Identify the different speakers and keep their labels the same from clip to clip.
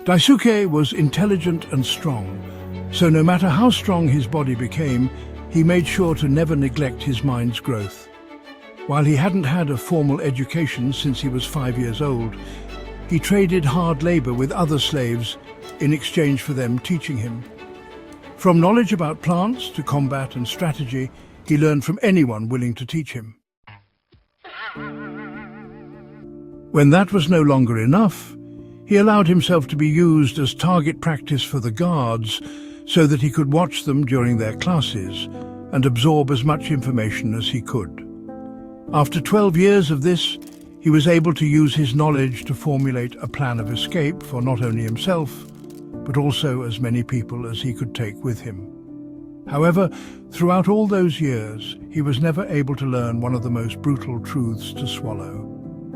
Speaker 1: Daisuke was intelligent and strong, so no matter how strong his body became, he made sure to never neglect his mind's growth. While he hadn't had a formal education since he was 5 years old, he traded hard labor with other slaves in exchange for them teaching him. From knowledge about plants to combat and strategy, he learned from anyone willing to teach him. When that was no longer enough, he allowed himself to be used as target practice for the guards so that he could watch them during their classes and absorb as much information as he could. After 12 years of this, he was able to use his knowledge to formulate a plan of escape for not only himself, but also as many people as he could take with him. However, throughout all those years, he was never able to learn one of the most brutal truths to swallow.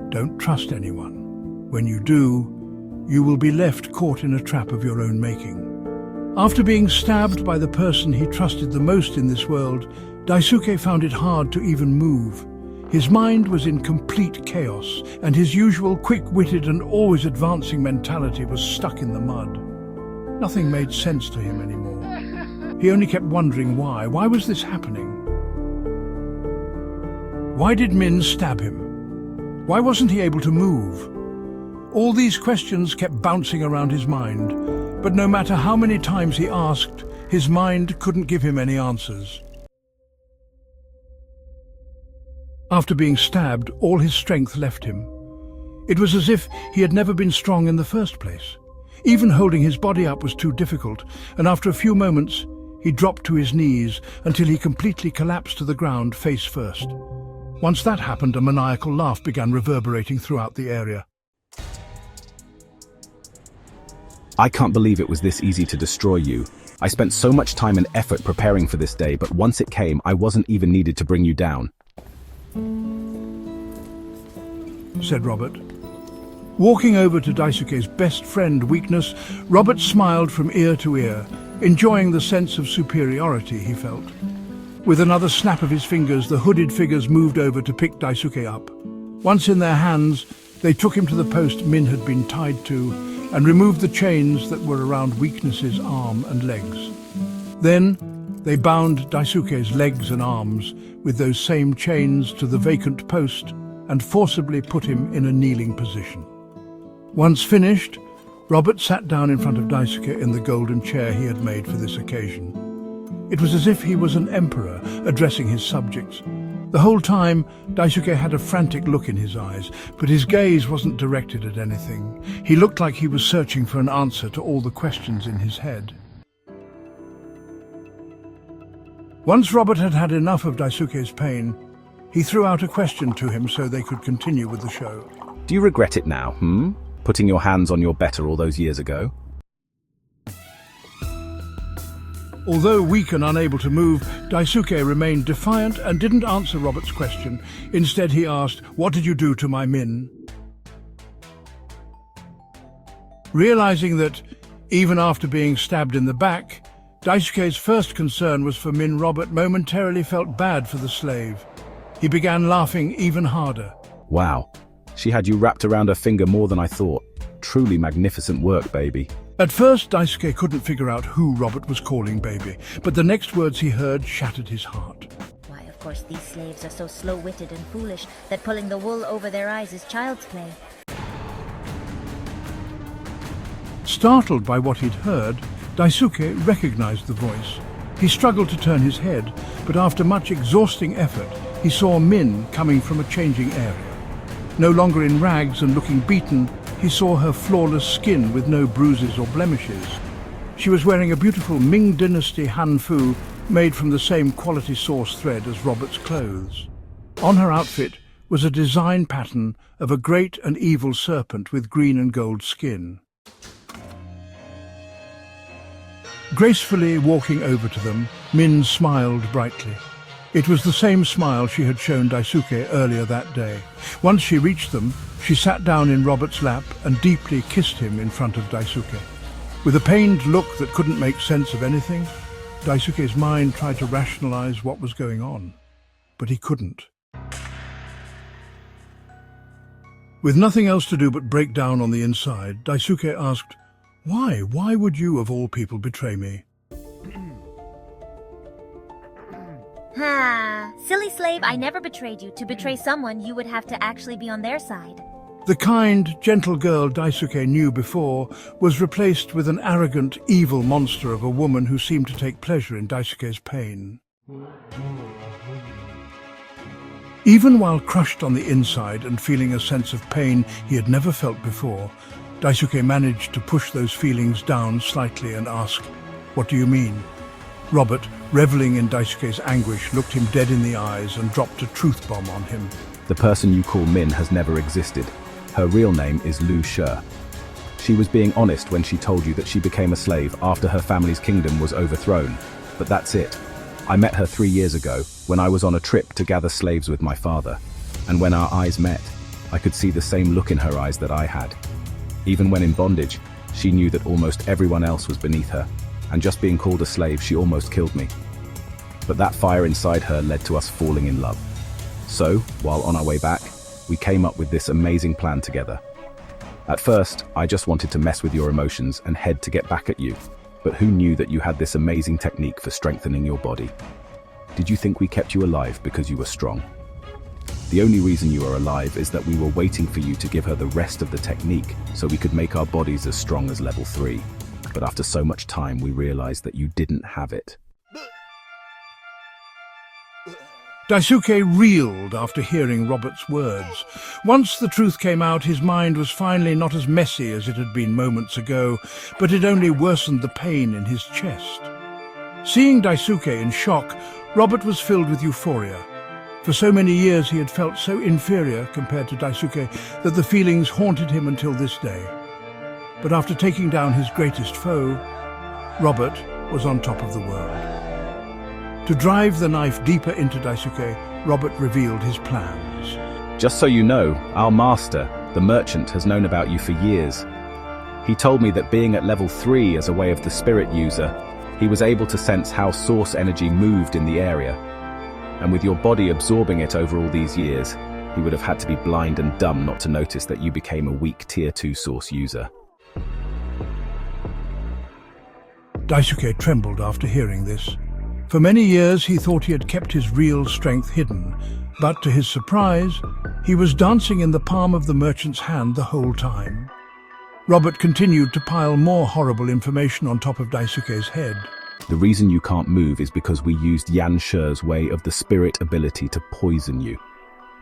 Speaker 1: Don't trust anyone. When you do, you will be left caught in a trap of your own making. After being stabbed by the person he trusted the most in this world, Daisuke found it hard to even move. His mind was in complete chaos, and his usual quick-witted and always advancing mentality was stuck in the mud. Nothing made sense to him anymore. He only kept wondering why. Why was this happening? Why did Min stab him? Why wasn't he able to move? All these questions kept bouncing around his mind, but no matter how many times he asked, his mind couldn't give him any answers. After being stabbed, all his strength left him. It was as if he had never been strong in the first place. Even holding his body up was too difficult, and after a few moments, he dropped to his knees until he completely collapsed to the ground face first. Once that happened, a maniacal laugh began reverberating throughout the area.
Speaker 2: I can't believe it was this easy to destroy you. I spent so much time and effort preparing for this day, but once it came, I wasn't even needed to bring you down,
Speaker 1: said Robert. Walking over to Daisuke's best friend, Weakness, Robert smiled from ear to ear, enjoying the sense of superiority he felt. With another snap of his fingers, the hooded figures moved over to pick Daisuke up. Once in their hands, they took him to the post Min had been tied to and removed the chains that were around Weakness's arm and legs. Then, they bound Daisuke's legs and arms with those same chains to the vacant post and forcibly put him in a kneeling position. Once finished, Robert sat down in front of Daisuke in the golden chair he had made for this occasion. It was as if he was an emperor addressing his subjects. The whole time, Daisuke had a frantic look in his eyes, but his gaze wasn't directed at anything. He looked like he was searching for an answer to all the questions in his head. Once Robert had had enough of Daisuke's pain, he threw out a question to him so they could continue with the show.
Speaker 2: Do you regret it now, Putting your hands on your better all those years ago?
Speaker 1: Although weak and unable to move, Daisuke remained defiant and didn't answer Robert's question. Instead, he asked, "What did you do to my Min?" Realizing that, even after being stabbed in the back, Daisuke's first concern was for Min, Robert momentarily felt bad for the slave. He began laughing even harder.
Speaker 2: Wow, she had you wrapped around her finger more than I thought. Truly magnificent work, baby.
Speaker 1: At first, Daisuke couldn't figure out who Robert was calling baby, but the next words he heard shattered his heart.
Speaker 3: Why, of course, these slaves are so slow-witted and foolish that pulling the wool over their eyes is child's play.
Speaker 1: Startled by what he'd heard, Daisuke recognized the voice. He struggled to turn his head, but after much exhausting effort, he saw Min coming from a changing area. No longer in rags and looking beaten, he saw her flawless skin with no bruises or blemishes. She was wearing a beautiful Ming Dynasty hanfu made from the same quality source thread as Robert's clothes. On her outfit was a design pattern of a great and evil serpent with green and gold skin. Gracefully walking over to them, Min smiled brightly. It was the same smile she had shown Daisuke earlier that day. Once she reached them, she sat down in Robert's lap and deeply kissed him in front of Daisuke. With a pained look that couldn't make sense of anything, Daisuke's mind tried to rationalize what was going on, but he couldn't. With nothing else to do but break down on the inside, Daisuke asked, Why? Why would you, of all people, betray me?
Speaker 3: Silly slave, I never betrayed you. To betray someone, you would have to actually be on their side.
Speaker 1: The kind, gentle girl Daisuke knew before was replaced with an arrogant, evil monster of a woman who seemed to take pleasure in Daisuke's pain. Even while crushed on the inside and feeling a sense of pain he had never felt before, Daisuke managed to push those feelings down slightly and ask, "What do you mean?" Robert, reveling in Daisuke's anguish, looked him dead in the eyes and dropped a truth bomb on him.
Speaker 2: The person you call Min has never existed. Her real name is Lu She. She was being honest when she told you that she became a slave after her family's kingdom was overthrown. But that's it. I met her 3 years ago when I was on a trip to gather slaves with my father. And when our eyes met, I could see the same look in her eyes that I had. Even when in bondage, she knew that almost everyone else was beneath her. And just being called a slave, she almost killed me. But that fire inside her led to us falling in love. So, while on our way back, we came up with this amazing plan together. At first, I just wanted to mess with your emotions and head to get back at you. But who knew that you had this amazing technique for strengthening your body? Did you think we kept you alive because you were strong? The only reason you are alive is that we were waiting for you to give her the rest of the technique so we could make our bodies as strong as level 3. But after so much time, we realized that you didn't have it.
Speaker 1: Daisuke reeled after hearing Robert's words. Once the truth came out, his mind was finally not as messy as it had been moments ago, but it only worsened the pain in his chest. Seeing Daisuke in shock, Robert was filled with euphoria. For so many years he had felt so inferior compared to Daisuke that the feelings haunted him until this day. But after taking down his greatest foe, Robert was on top of the world. To drive the knife deeper into Daisuke, Robert revealed his plans.
Speaker 2: Just so you know, our master, the merchant, has known about you for years. He told me that being at level 3 as a way of the spirit user, he was able to sense how source energy moved in the area. And with your body absorbing it over all these years, he would have had to be blind and dumb not to notice that you became a weak tier 2 source user.
Speaker 1: Daisuke trembled after hearing this. For many years he thought he had kept his real strength hidden, but to his surprise, he was dancing in the palm of the merchant's hand the whole time. Robert continued to pile more horrible information on top of Daisuke's head.
Speaker 2: The reason you can't move is because we used Yan She's way of the spirit ability to poison you.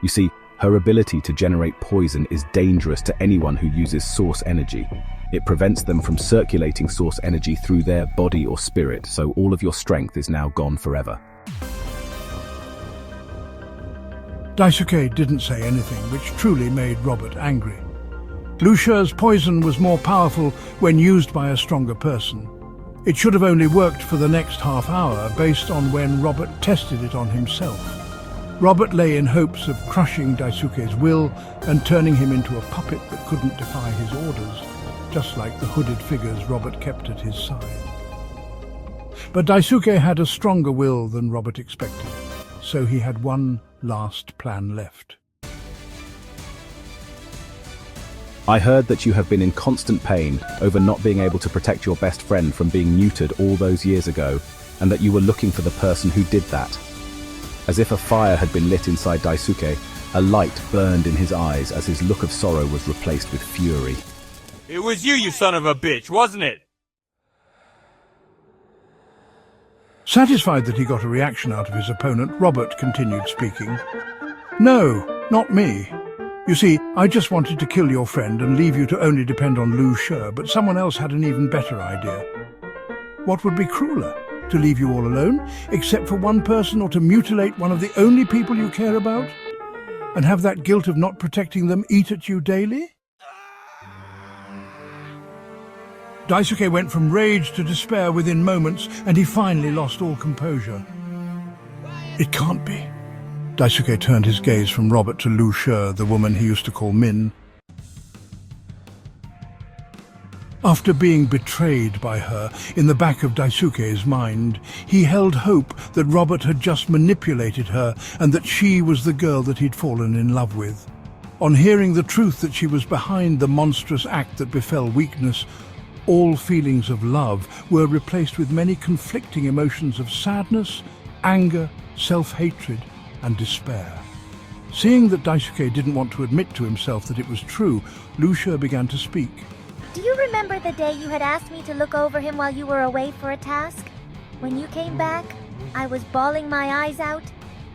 Speaker 2: You see, her ability to generate poison is dangerous to anyone who uses source energy. It prevents them from circulating source energy through their body or spirit, so all of your strength is now gone forever.
Speaker 1: Daisuke didn't say anything, which truly made Robert angry. Lu She's poison was more powerful when used by a stronger person. It should have only worked for the next half hour based on when Robert tested it on himself. Robert lay in hopes of crushing Daisuke's will and turning him into a puppet that couldn't defy his orders, just like the hooded figures Robert kept at his side. But Daisuke had a stronger will than Robert expected, so he had one last plan left.
Speaker 2: I heard that you have been in constant pain over not being able to protect your best friend from being neutered all those years ago, and that you were looking for the person who did that. As if a fire had been lit inside Daisuke, a light burned in his eyes as his look of sorrow was replaced with fury.
Speaker 4: It was you son of a bitch, wasn't it?
Speaker 1: Satisfied that he got a reaction out of his opponent, Robert continued speaking. "No, not me. You see, I just wanted to kill your friend and leave you to only depend on Lu She, but someone else had an even better idea. What would be crueler? To leave you all alone, except for one person, or to mutilate one of the only people you care about? And have that guilt of not protecting them eat at you daily?" Daisuke went from rage to despair within moments, and he finally lost all composure. "It can't be." Daisuke turned his gaze from Robert to Lu She, the woman he used to call Min. After being betrayed by her in the back of Daisuke's mind, he held hope that Robert had just manipulated her and that she was the girl that he'd fallen in love with. On hearing the truth that she was behind the monstrous act that befell Weakness, all feelings of love were replaced with many conflicting emotions of sadness, anger, self-hatred, and despair. Seeing that Daisuke didn't want to admit to himself that it was true, Lu She began to speak.
Speaker 3: Do you remember the day you had asked me to look over him while you were away for a task? When you came back, I was bawling my eyes out.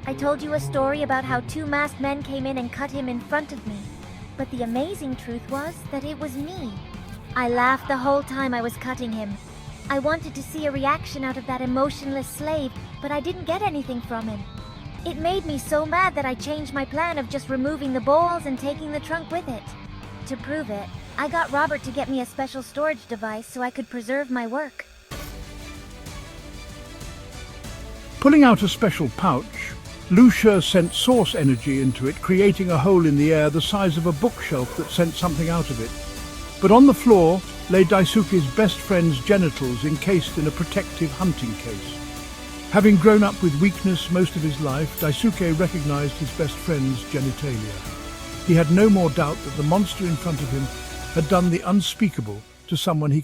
Speaker 3: I told you a story about how two masked men came in and cut him in front of me. But the amazing truth was that it was me. I laughed the whole time I was cutting him. I wanted to see a reaction out of that emotionless slave, but I didn't get anything from him. It made me so mad that I changed my plan of just removing the bowls and taking the trunk with it. To prove it, I got Robert to get me a special storage device so I could preserve my work.
Speaker 1: Pulling out a special pouch, Lu She sent source energy into it, creating a hole in the air the size of a bookshelf that sent something out of it. But on the floor lay Daisuke's best friend's genitals encased in a protective hunting case. Having grown up with weakness most of his life, Daisuke recognized his best friend's genitalia. He had no more doubt that the monster in front of him had done the unspeakable to someone he